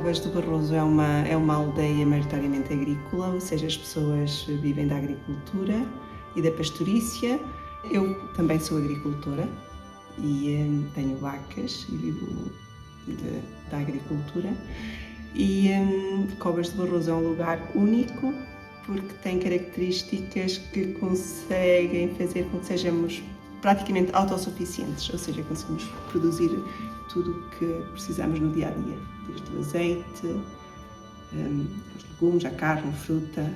Covas do Barroso é uma aldeia maioritariamente agrícola, ou seja, as pessoas vivem da agricultura e da pastorícia. Eu também sou agricultora e tenho vacas e vivo da agricultura. E Covas do Barroso é um lugar único porque tem características que conseguem fazer com que sejamos praticamente autossuficientes, ou seja, conseguimos produzir tudo o que precisamos no dia a dia, desde o azeite, os legumes, a carne, a fruta,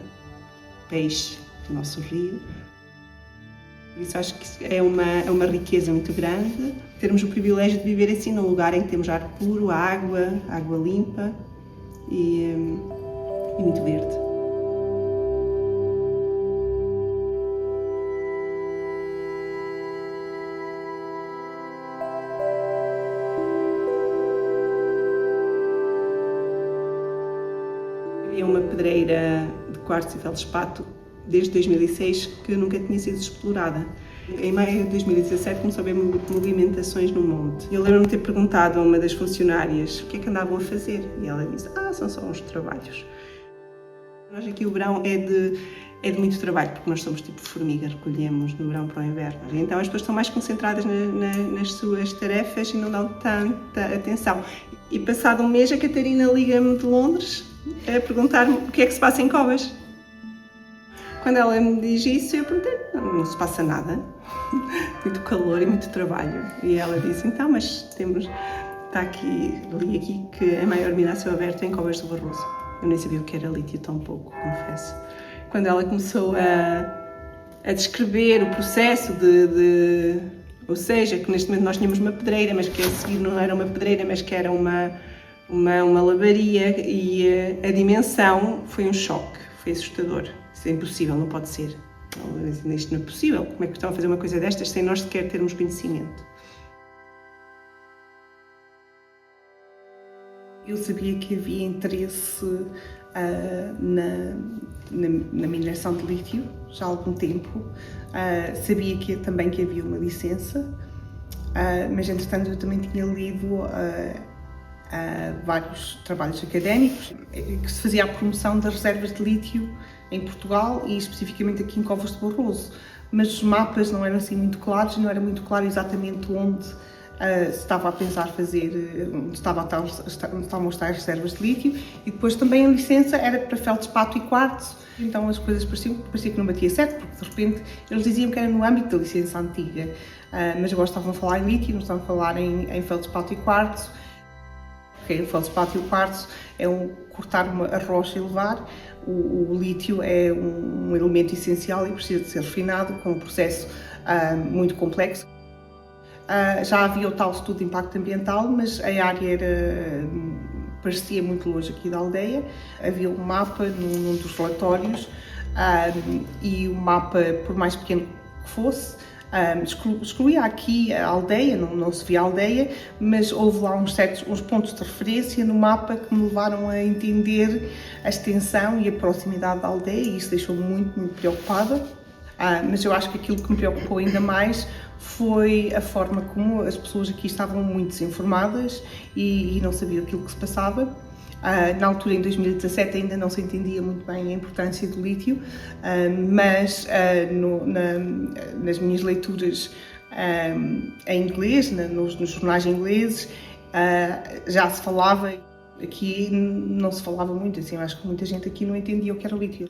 peixe do nosso rio. Por isso acho que é uma riqueza muito grande termos o privilégio de viver assim num lugar em que temos ar puro, água limpa e muito verde. Havia uma pedreira de quartzo e feldspato desde 2006 que nunca tinha sido explorada. Em maio de 2017 começou a haver movimentações no monte. Eu lembro-me de ter perguntado a uma das funcionárias o que é que andavam a fazer e ela disse: são só uns trabalhos. Nós aqui o verão é de muito trabalho, porque nós somos tipo formiga, recolhemos no verão para o inverno. Então as pessoas estão mais concentradas nas suas tarefas e não dão tanta atenção. E passado um mês a Catarina liga-me de Londres a perguntar-me o que é que se passa em Covas. Quando ela me diz isso, eu perguntei: não se passa nada, muito calor e muito trabalho. E ela disse: então, mas está aqui, li aqui que a maior mina a céu aberto é em Covas do Barroso. Eu nem sabia o que era lítio tão pouco, confesso. Quando ela começou a descrever o processo ou seja, que neste momento nós tínhamos uma pedreira, mas que a seguir não era uma pedreira, mas que era uma lavaria, e a dimensão foi um choque, foi assustador. Isso é impossível, não pode ser. Isto não é possível. Como é que estão a fazer uma coisa destas sem nós sequer termos conhecimento? Eu sabia que havia interesse na mineração de lítio já há algum tempo. Sabia também que havia uma licença, mas entretanto eu também tinha lido vários trabalhos académicos que se fazia a promoção das reservas de lítio em Portugal e especificamente aqui em Covas do Barroso, mas os mapas não eram assim muito claros e não era muito claro exatamente onde se estava a pensar fazer, onde estavam as tais reservas de lítio, e depois também a licença era para feldspato e quartzo, então as coisas parecia que não batia certo, porque de repente eles diziam que era no âmbito da licença antiga, mas agora estavam a falar em lítio, não estavam a falar em feldspato e quartzo. O feldspato e o quartzo é cortar a rocha e levar. O lítio é um elemento essencial e precisa de ser refinado com um processo muito complexo. Já havia o tal estudo de impacto ambiental, mas a área parecia muito longe aqui da aldeia. Havia um mapa num dos relatórios e o mapa, por mais pequeno que fosse, excluía aqui a aldeia, não se via a aldeia, mas houve lá uns pontos de referência no mapa que me levaram a entender a extensão e a proximidade da aldeia, e isso deixou-me muito, muito preocupada. Mas eu acho que aquilo que me preocupou ainda mais foi a forma como as pessoas aqui estavam muito desinformadas e não sabiam aquilo que se passava. Na altura, em 2017, ainda não se entendia muito bem a importância do lítio, mas nas minhas leituras em inglês, nos jornais ingleses, já se falava. Aqui não se falava muito, assim, eu acho que muita gente aqui não entendia o que era o lítio.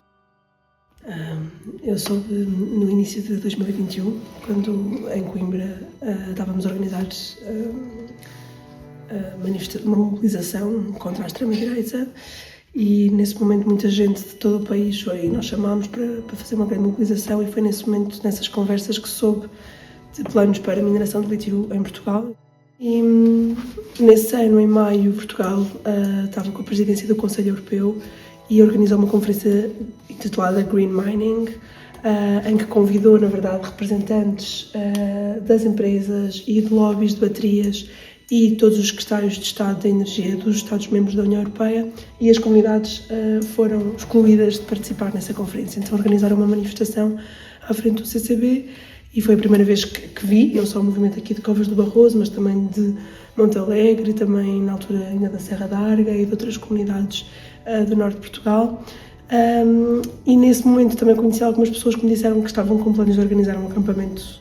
Eu soube no início de 2021, quando em Coimbra estávamos a organizar uma mobilização contra a extrema-direita, e nesse momento muita gente de todo o país foi, nós chamámos para fazer uma grande mobilização, e foi nesse momento, nessas conversas, que soube de planos para a mineração de lítio em Portugal. E nesse ano, em maio, Portugal estava com a presidência do Conselho Europeu e organizou uma conferência intitulada Green Mining, em que convidou, na verdade, representantes das empresas e de lobbies de baterias e todos os secretários de Estado da Energia dos Estados-membros da União Europeia, e as comunidades foram excluídas de participar nessa conferência. Então organizaram uma manifestação à frente do CCB e foi a primeira vez que vi, não só o movimento aqui de Covas do Barroso, mas também de Montalegre, e também na altura ainda da Serra da Arga e de outras comunidades do norte de Portugal. E nesse momento também conheci algumas pessoas que me disseram que estavam com planos de organizar um acampamento.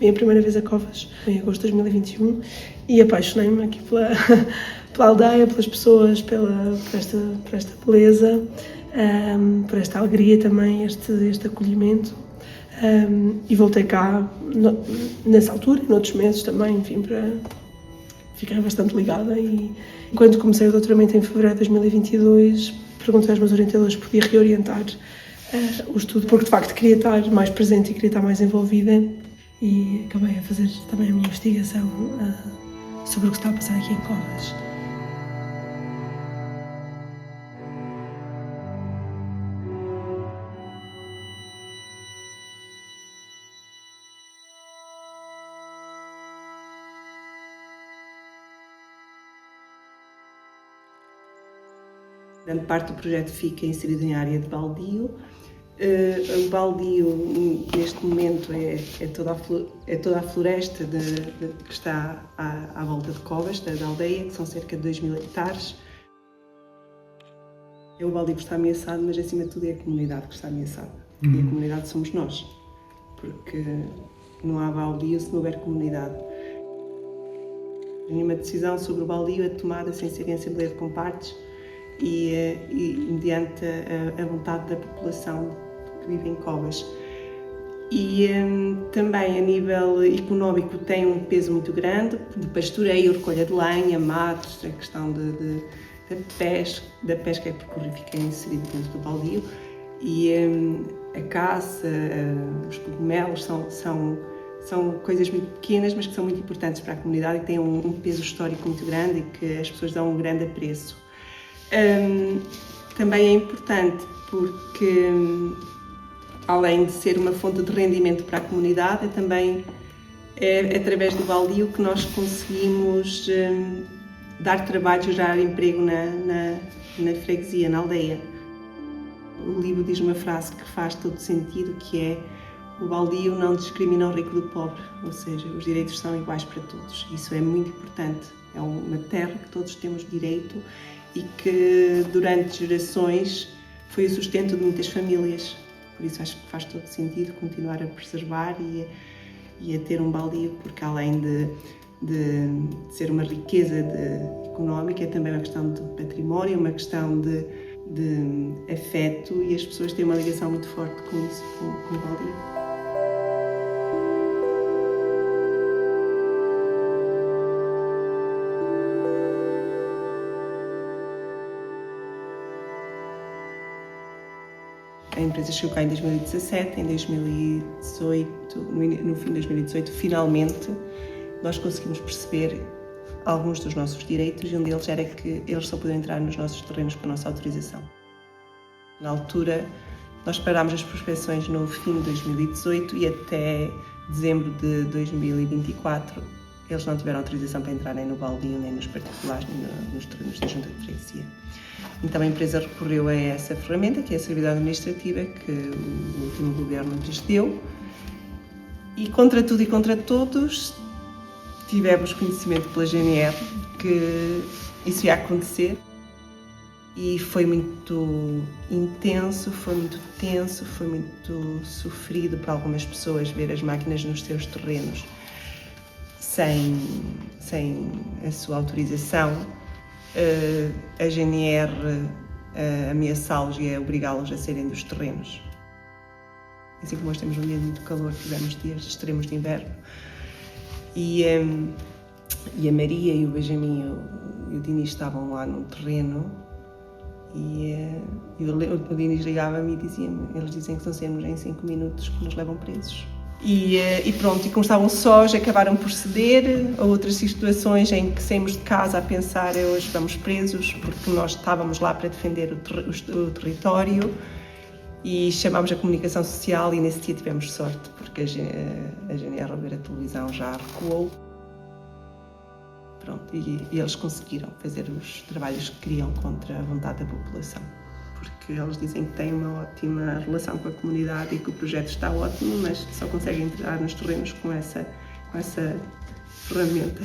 Vim a primeira vez a Covas em agosto de 2021 e apaixonei-me aqui pela aldeia, pelas pessoas, por esta beleza, por esta alegria também, este acolhimento. E voltei cá nessa altura e noutros meses também, enfim, fiquei bastante ligada. E quando comecei o doutoramento em fevereiro de 2022, perguntei aos meus orientadores se podia reorientar o estudo, porque de facto queria estar mais presente e queria estar mais envolvida, e acabei a fazer também a minha investigação sobre o que está a passar aqui em Covas. Grande parte do projeto fica inserido em área de baldio. O baldio, neste momento, é toda a floresta que está à volta de Covas, da aldeia, que são cerca de 2.000 hectares. O baldio que está ameaçado, mas acima de tudo é a comunidade que está ameaçada. E a comunidade somos nós, porque não há baldio se não houver comunidade. Nenhuma decisão sobre o baldio é tomada sem ser em Assembleia de Compartes e mediante a vontade da população que vive em Covas. E também a nível económico tem um peso muito grande, de pastoreio, recolha de lenha, matos, a questão da pesca é porque fica inserido dentro do baldio, e a caça, os cogumelos são coisas muito pequenas, mas que são muito importantes para a comunidade e que têm um peso histórico muito grande e que as pessoas dão um grande apreço. Também é importante porque, além de ser uma fonte de rendimento para a comunidade, também é através do baldio que nós conseguimos dar trabalho, gerar emprego na freguesia, na aldeia. O livro diz uma frase que faz todo sentido, que é: o baldio não discrimina o rico do pobre, ou seja, os direitos são iguais para todos. Isso é muito importante. É uma terra que todos temos direito e que durante gerações foi o sustento de muitas famílias. Por isso acho que faz todo sentido continuar a preservar e a ter um baldio, porque além de ser uma riqueza económica, é também uma questão de património, uma questão de afeto, e as pessoas têm uma ligação muito forte com isso, com o baldio. A empresa chegou cá em 2017, em 2018, no fim de 2018, finalmente, nós conseguimos perceber alguns dos nossos direitos, e um deles era que eles só podiam entrar nos nossos terrenos com a nossa autorização. Na altura, nós parámos as prospecções no fim de 2018 e até dezembro de 2024 eles não tiveram autorização para entrar nem no baldio, nem nos particulares, nem nos terrenos da Junta de Freguesia. Então a empresa recorreu a essa ferramenta, que é a servidão administrativa, que o último governo lhes deu, e contra tudo e contra todos tivemos conhecimento pela GNR que isso ia acontecer, e foi muito intenso, foi muito tenso, foi muito sofrido para algumas pessoas ver as máquinas nos seus terrenos sem a sua autorização. A GNR ameaçá-los e a obrigá-los a saírem dos terrenos. Assim como nós temos um dia de muito calor, tivemos dias extremos de inverno. E a Maria e o Benjamin e o Dinis estavam lá no terreno, e o Dinis ligava-me e dizia-me: eles dizem que são saímos em 5 minutos, que nos levam presos. E pronto, e como estavam sós, acabaram por ceder a outras situações em que saímos de casa a pensar: hoje vamos presos, porque nós estávamos lá para defender o território, e chamámos a comunicação social, e nesse dia tivemos sorte, porque a GNR, ao ver a televisão, já recuou. Pronto, e eles conseguiram fazer os trabalhos que queriam contra a vontade da população. porque eles dizem que têm uma ótima relação com a comunidade e que o projeto está ótimo, mas só conseguem entrar nos terrenos com essa ferramenta.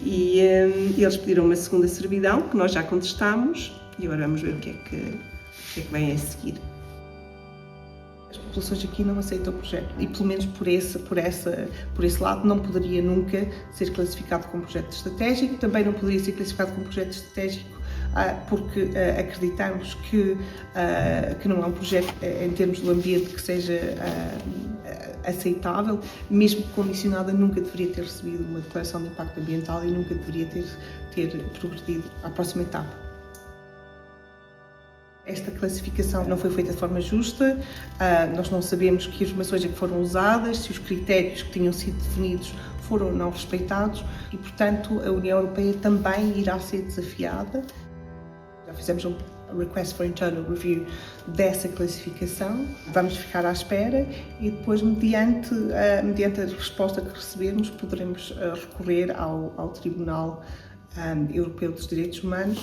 E eles pediram uma segunda servidão, que nós já contestámos, e agora vamos ver o que é que vem a seguir. As populações aqui não aceitam o projeto e, pelo menos por esse lado, não poderia nunca ser classificado como projeto estratégico. Também não poderia ser classificado como projeto estratégico porque acreditamos que não é um projeto, em termos do ambiente, que seja aceitável, mesmo condicionada, nunca deveria ter recebido uma declaração de impacto ambiental e nunca deveria ter progredido à próxima etapa. Esta classificação não foi feita de forma justa, nós não sabemos que informações é que foram usadas, se os critérios que tinham sido definidos foram ou não respeitados e, portanto, a União Europeia também irá ser desafiada. Já fizemos um Request for Internal Review dessa classificação, vamos ficar à espera e depois, mediante a resposta que recebermos, poderemos recorrer ao Tribunal Europeu dos Direitos Humanos.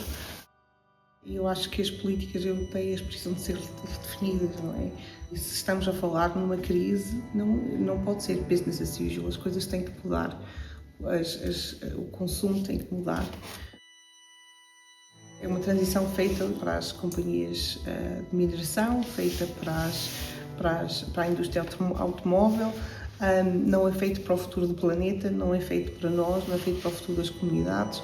Eu acho que as políticas europeias precisam de ser redefinidas, não é? E se estamos a falar numa crise, não pode ser business as usual, as coisas têm que mudar, o consumo tem que mudar. É uma transição feita para as companhias de mineração, feita para a indústria automóvel, não é feito para o futuro do planeta, não é feito para nós, não é feito para o futuro das comunidades.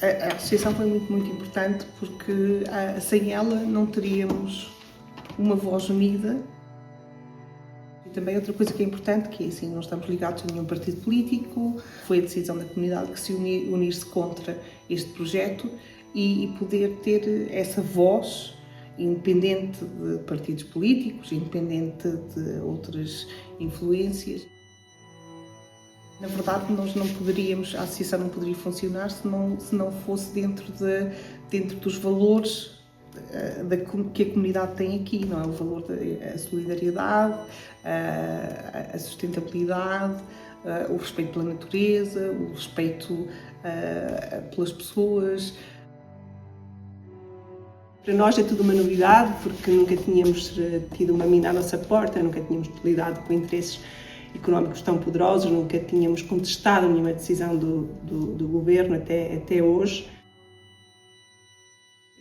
A associação foi muito importante porque sem ela não teríamos uma voz unida. E também outra coisa que é importante, que é assim, não estamos ligados a nenhum partido político, foi a decisão da comunidade que se unir-se contra este projeto e poder ter essa voz independente de partidos políticos, independente de outras influências. Na verdade, nós não poderíamos, a associação não poderia funcionar se não fosse dentro dos valores que a comunidade tem aqui, não é? O valor da solidariedade, a sustentabilidade, o respeito pela natureza, o respeito pelas pessoas. Para nós é tudo uma novidade, porque nunca tínhamos tido uma mina à nossa porta, nunca tínhamos lidado com interesses económicos tão poderosos, nunca tínhamos contestado nenhuma decisão do governo até hoje.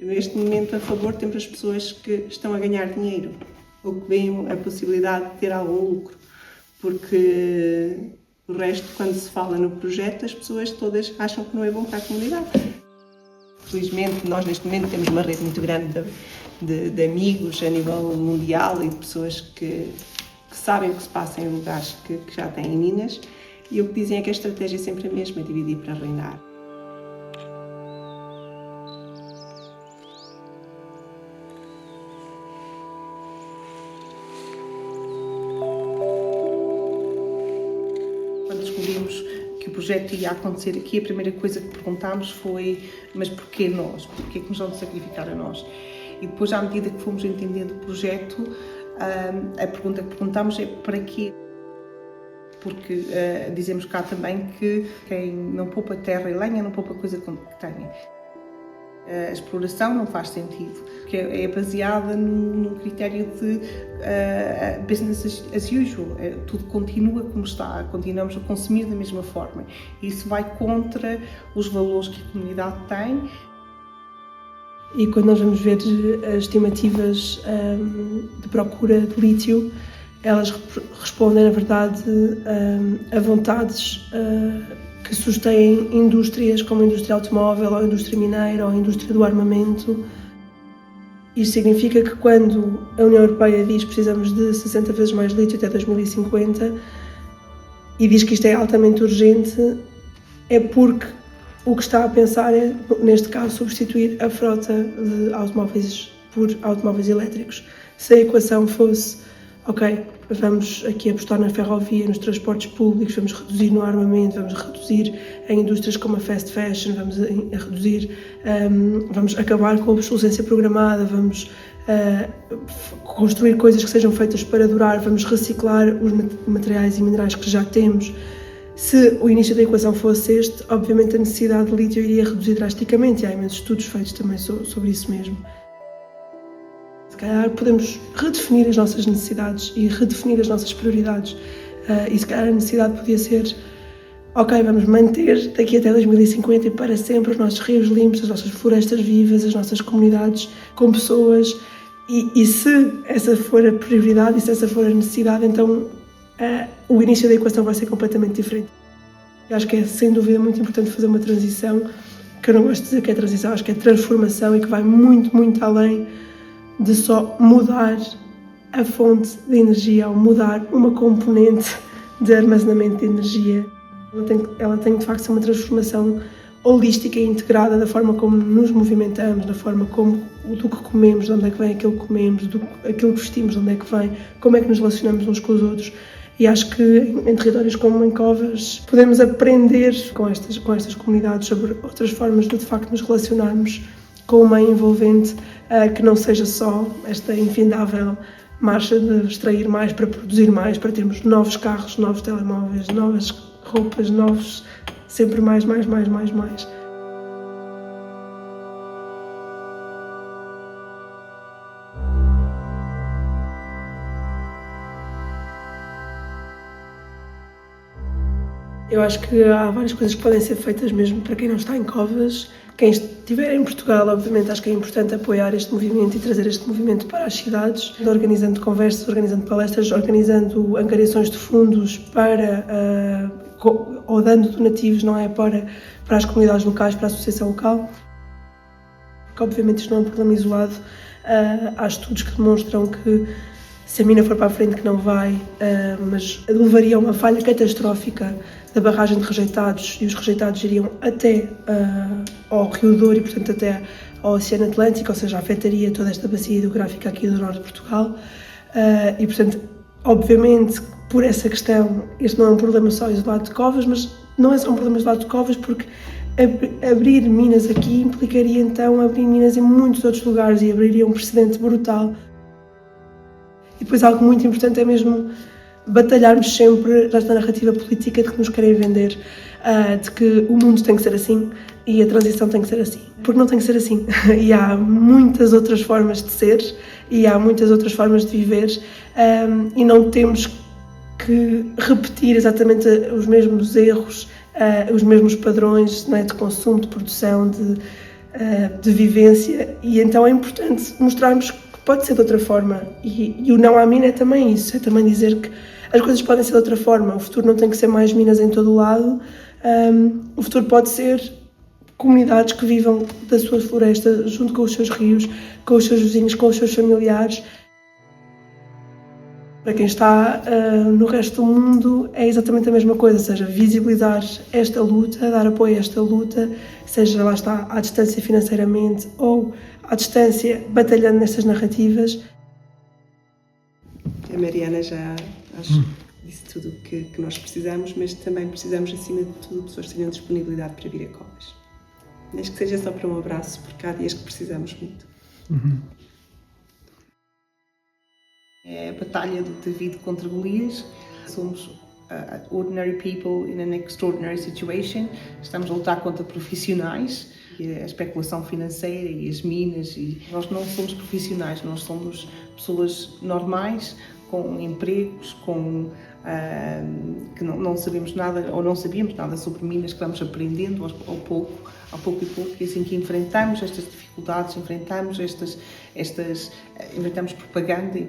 Neste momento, a favor, temos as pessoas que estão a ganhar dinheiro, ou que veem a possibilidade de ter algum lucro, porque o resto, quando se fala no projeto, as pessoas todas acham que não é bom para a comunidade. Felizmente, nós neste momento temos uma rede muito grande de amigos a nível mundial e de pessoas que sabem o que se passa em lugares que já têm minas, e o que dizem é que a estratégia é sempre a mesma, dividir para reinar. Quando descobrimos que o projeto ia acontecer aqui, a primeira coisa que perguntámos foi: mas porquê nós? Porquê que nos vão sacrificar a nós? E depois, à medida que fomos entendendo o projeto, a pergunta que perguntámos é: para quê? Porque dizemos cá também que quem não poupa terra e lenha não poupa coisa que tenha. A exploração não faz sentido, porque é baseada num critério de business as usual. Tudo continua como está, continuamos a consumir da mesma forma. Isso vai contra os valores que a comunidade tem. E quando nós vamos ver as estimativas de procura de lítio, elas respondem, na verdade, a vontades que sustêm indústrias como a indústria automóvel, ou a indústria mineira, ou a indústria do armamento. Isto significa que quando a União Europeia diz que precisamos de 60 vezes mais lítio até 2050 e diz que isto é altamente urgente, é porque o que está a pensar é, neste caso, substituir a frota de automóveis por automóveis elétricos. Se a equação fosse ok, vamos aqui apostar na ferrovia, nos transportes públicos, vamos reduzir no armamento, vamos reduzir em indústrias como a fast fashion, vamos reduzir, vamos acabar com a obsolescência programada, vamos construir coisas que sejam feitas para durar, vamos reciclar os materiais e minerais que já temos. Se o início da equação fosse este, obviamente a necessidade de lítio iria reduzir drasticamente, e há imensos estudos feitos também sobre isso mesmo. Se calhar podemos redefinir as nossas necessidades e redefinir as nossas prioridades, e se calhar a necessidade podia ser: ok, vamos manter daqui até 2050 e para sempre os nossos rios limpos, as nossas florestas vivas, as nossas comunidades com pessoas, e se essa for a prioridade e se essa for a necessidade, então o início da equação vai ser completamente diferente. Eu acho que é sem dúvida muito importante fazer uma transição, que eu não gosto de dizer que é transição, acho que é transformação e que vai muito, muito além de só mudar a fonte de energia ou mudar uma componente de armazenamento de energia. Ela tem de facto ser uma transformação holística e integrada da forma como nos movimentamos, da forma como do que comemos, de onde é que vem aquilo que comemos, aquilo que vestimos, de onde é que vem, como é que nos relacionamos uns com os outros. E acho que em territórios como em Covas podemos aprender com estas comunidades sobre outras formas de facto nos relacionarmos com o meio envolvente, que não seja só esta infindável marcha de extrair mais para produzir mais, para termos novos carros, novos telemóveis, novas roupas, novos, sempre mais. Eu acho que há várias coisas que podem ser feitas mesmo para quem não está em Covas. Quem estiver em Portugal, obviamente, acho que é importante apoiar este movimento e trazer este movimento para as cidades, organizando conversas, organizando palestras, organizando angariações de fundos para, ou dando donativos, não é, para as comunidades locais, para a associação local. Porque, obviamente, isto não é um problema isolado. Há estudos que demonstram que se a mina for para a frente, que não vai, mas levaria a uma falha catastrófica da barragem de rejeitados, e os rejeitados iriam até ao Rio Douro e, portanto, até ao Oceano Atlântico, ou seja, afetaria toda esta bacia hidrográfica aqui do norte de Portugal. E, portanto, obviamente, por essa questão, este não é um problema só isolado de Covas, mas não é só um problema isolado de Covas, porque abrir minas aqui implicaria, então, abrir minas em muitos outros lugares e abriria um precedente brutal. E depois algo muito importante é mesmo batalharmos sempre nesta narrativa política de que nos querem vender, de que o mundo tem que ser assim e a transição tem que ser assim. Porque não tem que ser assim. E há muitas outras formas de ser e há muitas outras formas de viver, e não temos que repetir exatamente os mesmos erros, os mesmos padrões, não é, de consumo, de produção, de vivência. E então é importante mostrarmos que pode ser de outra forma. E o não à mina é também isso, é também dizer que as coisas podem ser de outra forma. O futuro não tem que ser mais minas em todo o lado. O futuro pode ser comunidades que vivam da sua floresta junto com os seus rios, com os seus vizinhos, com os seus familiares. Para quem está no resto do mundo é exatamente a mesma coisa, ou seja, visibilizar esta luta, dar apoio a esta luta, seja lá está à distância financeiramente ou à distância batalhando nestas narrativas. A Mariana já disse tudo o que nós precisamos, mas também precisamos, acima de tudo, pessoas que tenham disponibilidade para vir a Covas. Desde que seja só para um abraço, porque há dias que precisamos muito. É a batalha de David contra Golias. Somos ordinary people in an extraordinary situation. Estamos a lutar contra profissionais, a especulação financeira e as minas. E nós não somos profissionais, nós somos pessoas normais, com empregos, que não sabemos nada ou não sabíamos nada sobre minas, que vamos aprendendo ao pouco e pouco, e assim que enfrentamos estas dificuldades, enfrentamos inventamos propaganda.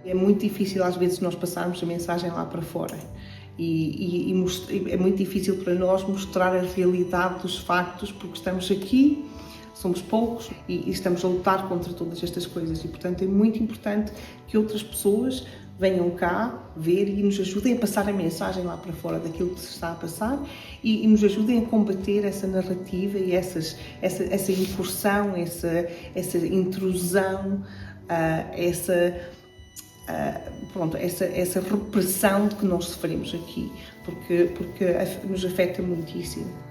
É muito difícil às vezes nós passarmos a mensagem lá para fora e é muito difícil para nós mostrar a realidade dos factos, porque estamos aqui, somos poucos e estamos a lutar contra todas estas coisas, e portanto é muito importante que outras pessoas venham cá ver e nos ajudem a passar a mensagem lá para fora daquilo que se está a passar e nos ajudem a combater essa narrativa e essa incursão, essa intrusão, pronto, essa repressão de que nós sofremos aqui, porque nos afeta muitíssimo.